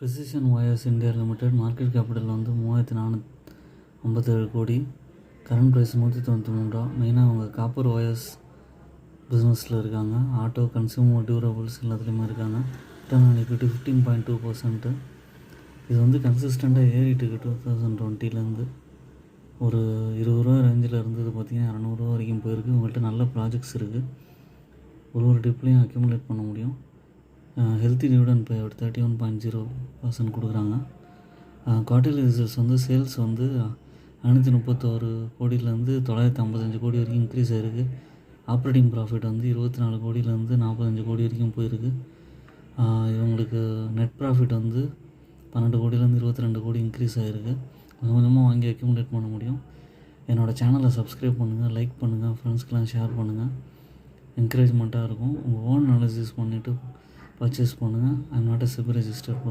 Precision wires India limited market capital வந்து 3457 கோடி. Current price 193 ரூபா. மெயினாக அவங்க காப்பர் ஒயர்ஸ் பிஸ்னஸில் இருக்காங்க. ஆட்டோ, கன்சியூமர் டியூரபிள்ஸ் எல்லாத்துலேயுமே இருக்காங்க. Return on equity 15.2%. இது வந்து கன்சிஸ்டண்ட்டாக ஏறிட்டு இருக்கு. 2020 ஒரு 20 ரூபா ரேஞ்சில் இருந்தது பார்த்திங்கன்னா 200 ரூபா வரைக்கும் போயிருக்கு. உங்கள்கிட்ட நல்ல ப்ராஜெக்ட்ஸ் இருக்குது. ஒரு டிப்லையும் அக்யூமுலேட் பண்ண முடியும். ஹெல்த்தி டிவிடெண்ட் பே அவுட் 31.0% கொடுக்குறாங்க. குவார்ட்டர்லி ரிசல்ட்ஸ் வந்து சேல்ஸ் வந்து 531 கோடியிலேருந்து 955 கோடி வரைக்கும் இன்க்ரீஸ் ஆகிருக்கு. ஆப்ரேட்டிங் ப்ராஃபிட் வந்து 24 கோடியிலேருந்து 45 கோடி வரைக்கும் போயிருக்கு. இவங்களுக்கு நெட் ப்ராஃபிட் வந்து 12 கோடியிலேருந்து 22 கோடி இன்க்ரீஸ் ஆகிருக்கு. கொஞ்சம் கொஞ்சமாக வாங்கி அக்யூமுலேட் பண்ண முடியும். என்னோடய சேனலை சப்ஸ்கிரைப் பண்ணுங்கள், லைக் பண்ணுங்கள், ஃப்ரெண்ட்ஸ்க்கெலாம் ஷேர் பண்ணுங்கள். என்கரேஜ்மெண்ட்டாக இருக்கும். உங்கள் ஓன் அனாலிசிஸ் பண்ணிவிட்டு பர்ச்சேஸ் பண்ணுங்கள். I am not a SEBI registered person.